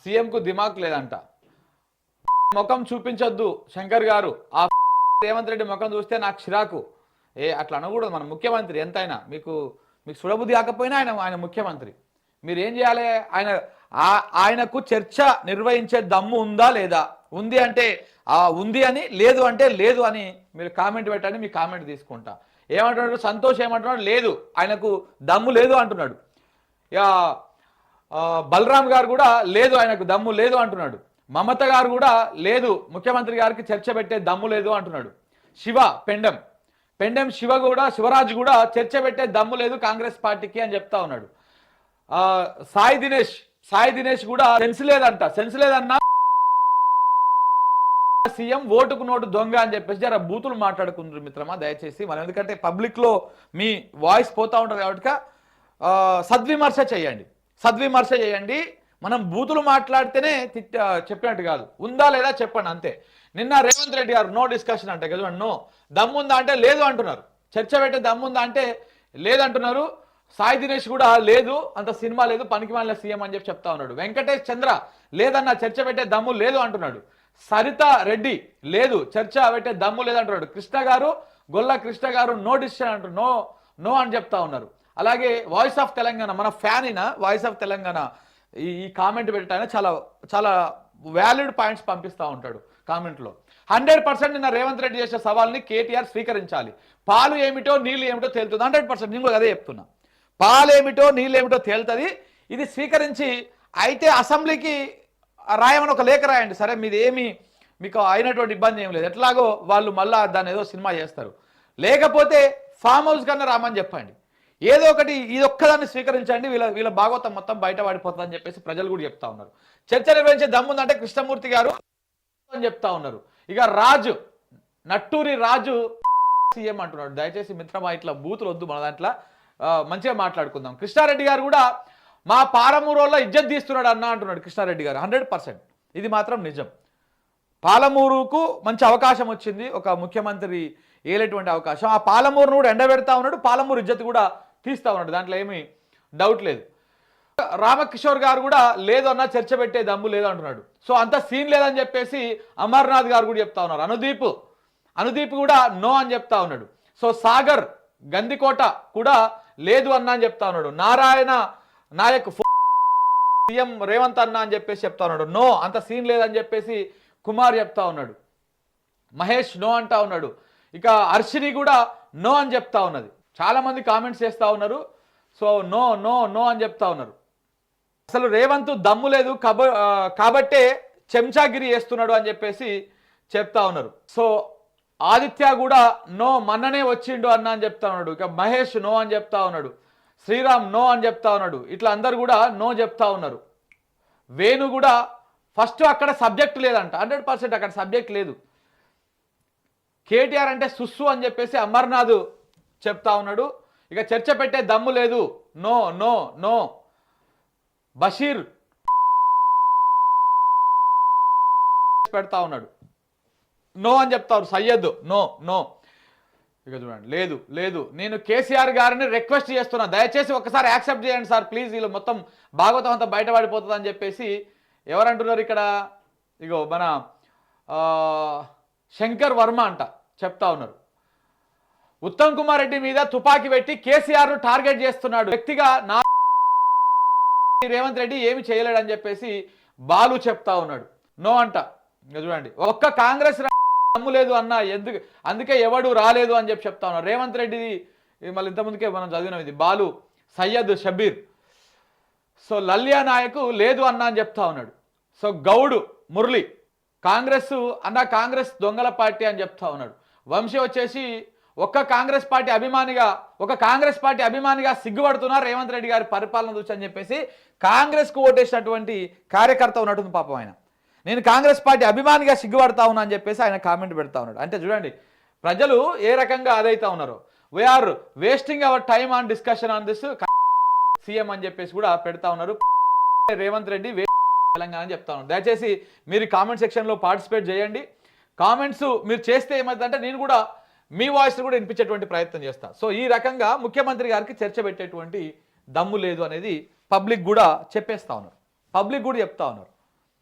సీఎంకు దిమాక్ లేదంట. ముఖం చూపించొద్దు శంకర్ గారు. ఆ రేవంత్ రెడ్డి ముఖం చూస్తే నాకు చిరాకు. అట్లా అనకూడదు. మన ముఖ్యమంత్రి ఎంతైనా మీకు సుడబుద్ధి కాకపోయినా ఆయన ముఖ్యమంత్రి. మీరు ఏం చేయాలి? ఆయనకు చర్చ నిర్వహించే దమ్ము ఉందా లేదా? ఉంది అంటే ఉంది అని, లేదు అంటే లేదు అని మీరు కామెంట్ పెట్టండి. మీ కామెంట్ తీసుకుంటా. ఏమంటున్నాడు సంతోష్? ఏమంటున్నాడు? లేదు, ఆయనకు దమ్ము లేదు అంటున్నాడు. బలరాం గారు కూడా లేదు, ఆయనకు దమ్ము లేదు అంటున్నాడు. మమత గారు కూడా లేదు, ముఖ్యమంత్రి గారికి చర్చ పెట్టే దమ్ము లేదు అంటున్నాడు. పెండెం శివరాజు కూడా చర్చ పెట్టే దమ్ము లేదు కాంగ్రెస్ పార్టీకి అని చెప్తా ఉన్నాడు. సాయి దినేష్ కూడా సెన్స్ లేదన్నా సీఎం ఓటుకు నోటు దొంగ అని చెప్పేసి జర బూతులు మాట్లాడుకుంటారు మిత్రమా దయచేసి. మనం ఎందుకంటే పబ్లిక్ లో మీ వాయిస్ పోతా ఉంటారు కాబట్టి సద్విమర్శ చేయండి. మనం బూతులు మాట్లాడితేనే చెప్పినట్టు కాదు. ఉందా లేదా చెప్పండి అంతే. నిన్న రేవంత్ రెడ్డి గారు నో డిస్కషన్ అంటే కదా, నో దమ్ముందా అంటే లేదు అంటున్నారు. చర్చ పెట్టే దమ్ముందా అంటే లేదంటున్నారు. సాయి దినేష్ కూడా లేదు, అంత సినిమా లేదు, పనికిమాలిన సీఎం అని చెప్తా ఉన్నాడు. వెంకటేష్ చంద్ర లేదన్న చర్చ పెట్టే దమ్ము లేదు అంటున్నాడు. సరిత రెడ్డి లేదు, చర్చ పెట్టే దమ్ము లేదంటున్నాడు. గొల్ల కృష్ణ గారు నో డిసిషన్ అంటారు, నో అని చెప్తా ఉన్నారు. అలాగే వాయిస్ ఆఫ్ తెలంగాణ, మన ఫ్యాన్ అయిన వాయిస్ ఆఫ్ తెలంగాణ ఈ కామెంట్ పెట్టాయన చాలా చాలా వ్యాలిడ్ పాయింట్స్ పంపిస్తూ ఉంటాడు కామెంట్లో. 100% నిన్న రేవంత్ రెడ్డి చేసే సవాల్ని కేటీఆర్ స్వీకరించాలి. పాలు ఏమిటో నీళ్ళు ఏమిటో తేలుతుంది. 100% నేను కూడా అదే చెప్తున్నా. పాలు ఏమిటో నీళ్ళు ఏమిటో తేలుతుంది. ఇది స్వీకరించి అయితే అసెంబ్లీకి రాయమని ఒక లేఖ రాయండి. సరే, మీకు అయినటువంటి ఇబ్బంది ఏం లేదు. ఎట్లాగో వాళ్ళు మళ్ళా దాన్ని ఏదో సినిమా చేస్తారు. లేకపోతే ఫామ్ హౌస్ కన్నా రామని చెప్పండి. ఏదో ఒకటి ఇది ఒక్కదాన్ని స్వీకరించండి. వీళ్ళ భాగవతం మొత్తం బయట పడిపోతుందని చెప్పేసి ప్రజలు కూడా చెప్తా ఉన్నారు. చర్చ నిర్వహించే దమ్ముందంటే కృష్ణమూర్తి గారు అని చెప్తా ఉన్నారు. ఇక నట్టూరి రాజు సీఎం అంటున్నాడు. దయచేసి మిత్రమా ఇట్లా బూతులు వద్దు, మన దాంట్లో మంచిగా మాట్లాడుకుందాం. కృష్ణారెడ్డి గారు కూడా మా పాలమూరులో ఇజ్జత్ తీస్తున్నాడు అంటున్నాడు కృష్ణారెడ్డి గారు. 100% ఇది మాత్రం నిజం. పాలమూరుకు మంచి అవకాశం వచ్చింది, ఒక ముఖ్యమంత్రి ఏలేటువంటి అవకాశం. ఆ పాలమూరును కూడా ఎండబెడతా ఉన్నాడు, పాలమూరు ఇజ్జత్ కూడా తీస్తా ఉన్నాడు, దాంట్లో ఏమీ డౌట్ లేదు. రామకిషోర్ గారు కూడా లేదు అన్న చర్చ పెట్టే దమ్ము లేదు అంటున్నాడు. సో అంత సీన్ లేదని చెప్పేసి అమర్నాథ్ గారు కూడా చెప్తా ఉన్నారు. అనుదీప్ కూడా నో అని చెప్తా ఉన్నాడు. సో సాగర్ గందికోట కూడా లేదు అన్న అని చెప్తా ఉన్నాడు. నారాయణ నాయక్ సీఎం రేవంత్ అన్న అని చెప్పేసి చెప్తా ఉన్నాడు. నో, అంత సీన్ లేదని చెప్పేసి కుమార్ చెప్తా ఉన్నాడు. మహేష్ నో అంటా ఉన్నాడు. ఇక హర్షిని కూడా నో అని చెప్తా ఉన్నది. చాలా మంది కామెంట్స్ చేస్తూ ఉన్నారు. సో నో నో నో అని చెప్తా ఉన్నారు. అసలు రేవంత్ దమ్ము లేదు కాబట్టే చెంచాగిరి చేస్తున్నాడు అని చెప్పేసి చెప్తా ఉన్నారు. సో ఆదిత్య కూడా నో, మన్ననే వచ్చిండు అన్న అని చెప్తా ఉన్నాడు. ఇక మహేష్ నో అని చెప్తా ఉన్నాడు. శ్రీరామ్ నో అని చెప్తా ఉన్నాడు. ఇట్లా అందరు కూడా నో చెప్తా ఉన్నారు. వేణు కూడా ఫస్ట్ అక్కడ సబ్జెక్ట్ లేదంట, 100% అక్కడ సబ్జెక్ట్ లేదు. కేటీఆర్ అంటే సుస్సు అని చెప్పేసి అమర్నాథ్ చెప్తా ఉన్నాడు. ఇక చర్చ పెట్టే దమ్ము లేదు, నో నో నో. బషీర్ పెడతా ఉన్నాడు, నో అని చెప్తారు. Syed no no. ఇక చూడండి, లేదు. నేను కేసీఆర్ గారిని రిక్వెస్ట్ చేస్తున్నా, దయచేసి ఒక్కసారి యాక్సెప్ట్ చేయండి సార్ ప్లీజ్, వీళ్ళు మొత్తం భాగవతం అంతా బయటపడిపోతుంది అని చెప్పేసి ఎవరంటున్నారు ఇక్కడ? ఇగో మన శంకర్ వర్మ అంట చెప్తా ఉన్నారు. ఉత్తమ్ కుమార్ రెడ్డి మీద తుపాకీ పెట్టి కేసీఆర్ను టార్గెట్ చేస్తున్నాడు వ్యక్తిగా నా రేవంత్ రెడ్డి ఏమి చేయలేడని చెప్పేసి బాలు చెప్తా ఉన్నాడు. నో అంట. ఇక చూడండి, ఒక్క కాంగ్రెస్ దమ్ము లేదు అన్న, అందుకే ఎవడు రాలేదు అని చెప్తా ఉన్నారు. రేవంత్ రెడ్డిది మళ్ళీ ఇంతకుముందుకే మనం చదివినాం ఇది. బాలు, సయ్యద్ షబీర్. సో లల్యా నాయకు లేదు అన్న అని చెప్తా ఉన్నాడు. సో గౌడు మురళి కాంగ్రెస్ దొంగల పార్టీ అని చెప్తా ఉన్నాడు. వంశీ వచ్చేసి ఒక కాంగ్రెస్ పార్టీ అభిమానిగా సిగ్గుపడుతున్నారు రేవంత్ రెడ్డి గారి పరిపాలన చూసి అని చెప్పేసి కాంగ్రెస్కు ఓటేసినటువంటి కార్యకర్త ఉన్నట్టుంది పాపం ఆయన. నేను కాంగ్రెస్ పార్టీ అభిమానిగా సిగ్గుపడతా ఉన్నా అని చెప్పేసి ఆయన కామెంట్ పెడతా ఉన్నాడు. అంటే చూడండి ప్రజలు ఏ రకంగా అదైతా ఉన్నారో. We are wasting our time on discussion on this CM అని చెప్పేసి కూడా పెడతా ఉన్నారు. రేవంత్ రెడ్డి తెలంగాణ అని చెప్తా ఉన్నారు. దయచేసి మీరు కామెంట్ సెక్షన్లో పార్టిసిపేట్ చేయండి. కామెంట్స్ మీరు చేస్తే ఏమవుతుందంటే నేను కూడా మీ వాయిస్ కూడా వినిపించేటువంటి ప్రయత్నం చేస్తా. సో ఈ రకంగా ముఖ్యమంత్రి గారికి చర్చ పెట్టేటువంటి దమ్ము లేదు అనేది పబ్లిక్ కూడా చెప్పేస్తా ఉన్నారు. పబ్లిక్ కూడా చెప్తా ఉన్నారు.